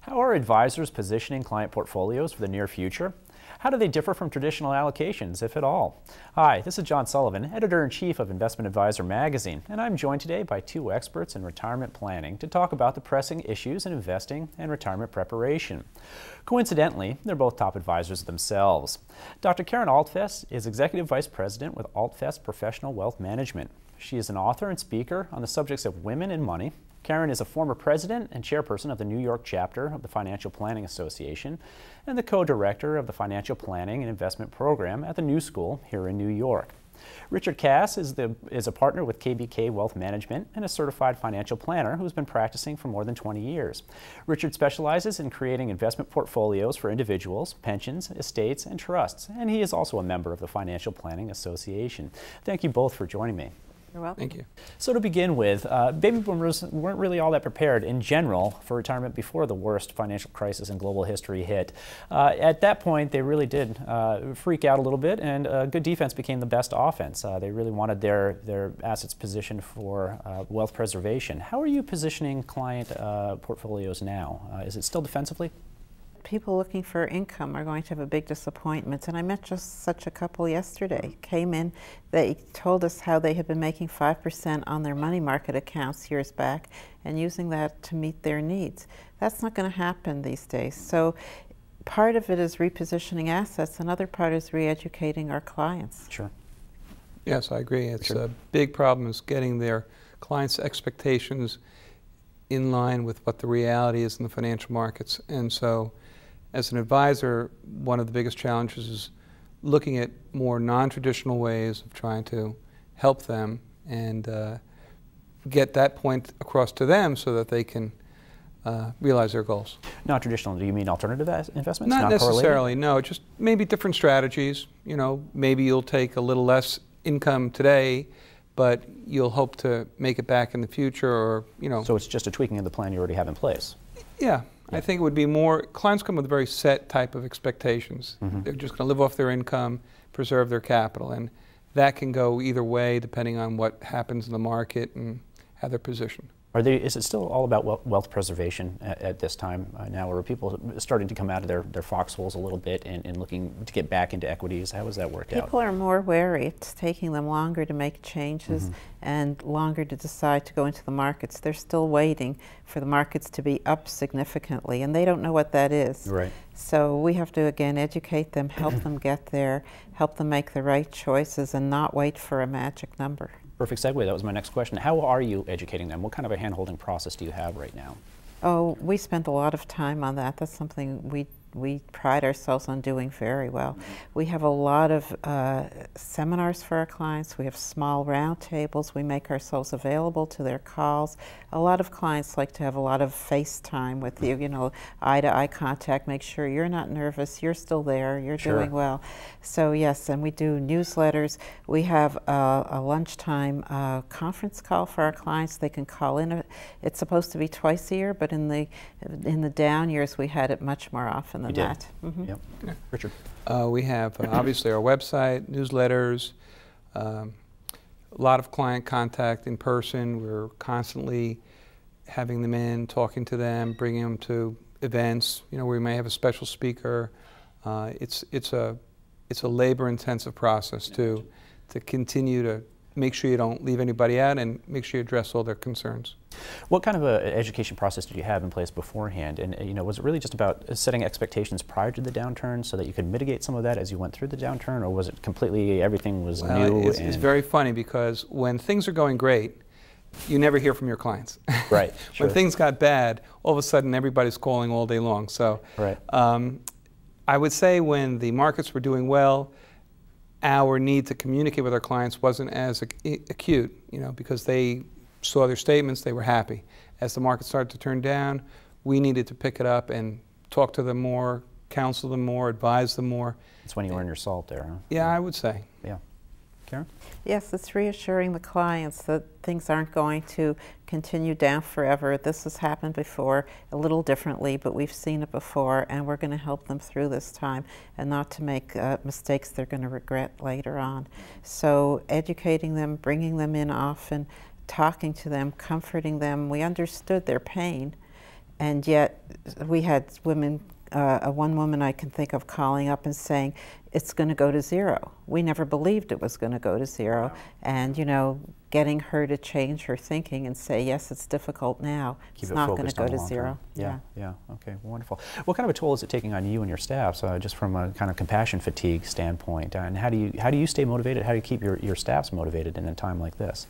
How are advisors positioning client portfolios for the near future? How do they differ from traditional allocations, if at all? Hi, this is John Sullivan, Editor-in-Chief of Investment Advisor Magazine, and I'm joined today by two experts in retirement planning to talk about the pressing issues in investing and retirement preparation. Coincidentally, they're both top advisors themselves. Dr. Karen Altfest is Executive Vice President with Altfest Professional Wealth Management. She is an author and speaker on the subjects of women and money. Karen is a former president and chairperson of the New York chapter of the Financial Planning Association and the co-director of the Financial Planning and Investment Program at the New School here in New York. Richard Kass is a partner with KBK Wealth Management and a certified financial planner who's been practicing for more than 20 years. Richard specializes in creating investment portfolios for individuals, pensions, estates, and trusts, and he is also a member of the Financial Planning Association. Thank you both for joining me. You're welcome. Thank you. So to begin with, baby boomers weren't really all that prepared in general for retirement before the worst financial crisis in global history hit. At that point, they really did freak out a little bit, and good defense became the best offense. They really wanted their assets positioned for wealth preservation. How are you positioning client portfolios now? Is it still defensively? People looking for income are going to have a big disappointment, and I met just such a couple yesterday. Came in, they told us how they had been making 5% on their money market accounts years back and using that to meet their needs. That's not going to happen these days. So part of it is repositioning assets, another part is re-educating our clients. Sure. Yes, I agree. It's a big problem is getting their clients' expectations in line with what the reality is in the financial markets. And so as an advisor, one of the biggest challenges is looking at more non-traditional ways of trying to help them and get that point across to them so that they can realize their goals. Non-traditional, do you mean alternative investments? Not necessarily, no, just maybe different strategies. You know, maybe you'll take a little less income today, but you'll hope to make it back in the future, or, you know. So it's just a tweaking of the plan you already have in place? Yeah. I think it would be more, clients come with very set type of expectations. They're just going to live off their income, preserve their capital, and that can go either way depending on what happens in the market and how they're positioned. Is it still all about wealth preservation at this time now, or are people starting to come out of their foxholes a little bit and looking to get back into equities? How has that worked out? People are more wary. It's taking them longer to make changes and longer to decide to go into the markets. They're still waiting for the markets to be up significantly, and they don't know what that is. Right. So we have to, again, educate them, help them get there, help them make the right choices, and not wait for a magic number. Perfect segue. That was my next question. How are you educating them? What kind of a hand-holding process do you have right now? Oh, we spend a lot of time on that. That's something we pride ourselves on doing very well. We have a lot of seminars for our clients. We have small round tables. We make ourselves available to their calls. A lot of clients like to have a lot of FaceTime with you, you know, eye-to-eye contact, make sure you're not nervous, you're still there, you're doing well. So yes, and we do newsletters. We have a lunchtime conference call for our clients. They can call in. It's supposed to be twice a year, but in the down years we had it much more often than that. Yep. Yeah. Richard? We have obviously our website, newsletters, a lot of client contact in person. We're constantly having them in, talking to them, bringing them to events. You know, we may have a special speaker. It's a labor-intensive process to continue to make sure you don't leave anybody out and make sure you address all their concerns. What kind of an education process did you have in place beforehand? And you know, was it really just about setting expectations prior to the downturn so that you could mitigate some of that as you went through the downturn, or was it completely everything was new? It's very funny because when things are going great, you never hear from your clients. Right. When things got bad, all of a sudden everybody's calling all day long. So I would say when the markets were doing well, our need to communicate with our clients wasn't as acute, you know, because they saw their statements, they were happy. As the market started to turn down, we needed to pick it up and talk to them more, counsel them more, advise them more. That's when you earn your salt there, huh? Yeah, I would say. Yeah. Karen? Yes, it's reassuring the clients that things aren't going to continue down forever. This has happened before, a little differently, but we've seen it before, and we're going to help them through this time and not to make mistakes they're going to regret later on. So educating them, bringing them in often, talking to them, comforting them. We understood their pain, and yet we had women, one woman I can think of calling up and saying, it's going to go to zero. We never believed it was going to go to zero. And, you know, getting her to change her thinking and say, yes, it's difficult now. It's not going to go to zero. Yeah, okay, wonderful. What kind of a toll is it taking on you and your staff, so just from a kind of compassion fatigue standpoint? And how do you stay motivated? How do you keep your staffs motivated in a time like this?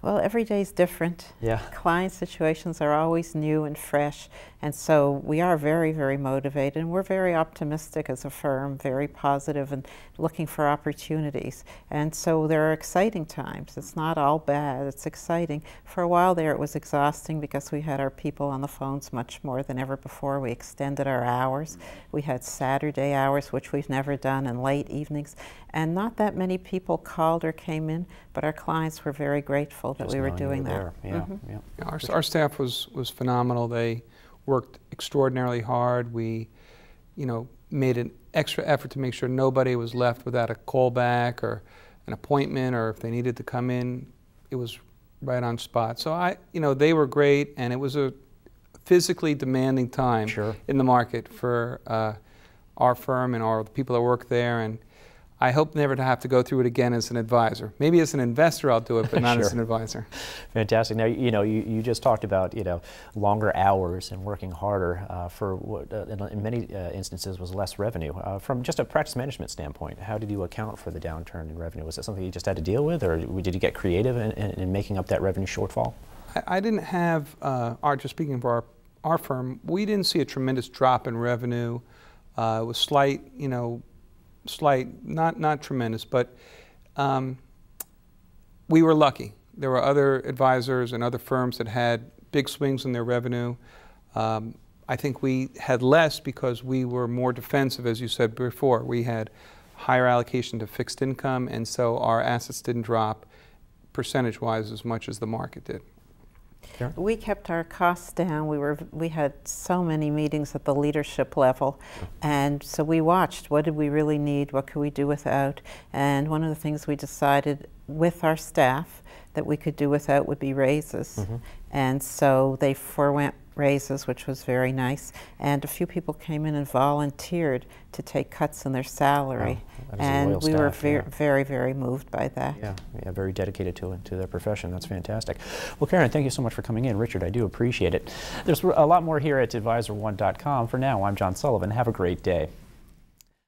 Well, every day is different. Yeah. Client situations are always new and fresh, and so we are very, very motivated, and we're very optimistic as a firm, very positive and looking for opportunities. And so there are exciting times. It's not all bad, it's exciting. For a while there it was exhausting because we had our people on the phones much more than ever before. We extended our hours. We had Saturday hours, which we've never done, and late evenings. And not that many people called or came in, but our clients were very grateful that we were doing that. Yeah, yeah. Our staff was phenomenal. They worked extraordinarily hard. We, you know, made an extra effort to make sure nobody was left without a callback or an appointment, or if they needed to come in, it was right on spot. So you know, they were great, and it was a physically demanding time in the market for our firm and the people that work there. And I hope never to have to go through it again as an advisor. Maybe as an investor I'll do it, but not as an advisor. Fantastic. Now, you know, you just talked about, you know, longer hours and working harder for what in many instances was less revenue. From just a practice management standpoint, how did you account for the downturn in revenue? Was it something you just had to deal with, or did you get creative in making up that revenue shortfall? I didn't have, just speaking for our firm, we didn't see a tremendous drop in revenue. It was slight, you know, not tremendous, but we were lucky. There were other advisors and other firms that had big swings in their revenue. I think we had less because we were more defensive, as you said before. We had higher allocation to fixed income, and so our assets didn't drop percentage-wise as much as the market did. Sure. We kept our costs down. We had so many meetings at the leadership level, and so we watched what did we really need, what could we do without, and one of the things we decided with our staff that we could do without would be raises. And so they forewent raises, which was very nice, and a few people came in and volunteered to take cuts in their salary. Wow. And we were very, very, very moved by that. Yeah, very dedicated to their profession. That's fantastic. Well, Karen, thank you so much for coming in. Richard, I do appreciate it. There's a lot more here at advisor1.com. For now, I'm John Sullivan. Have a great day.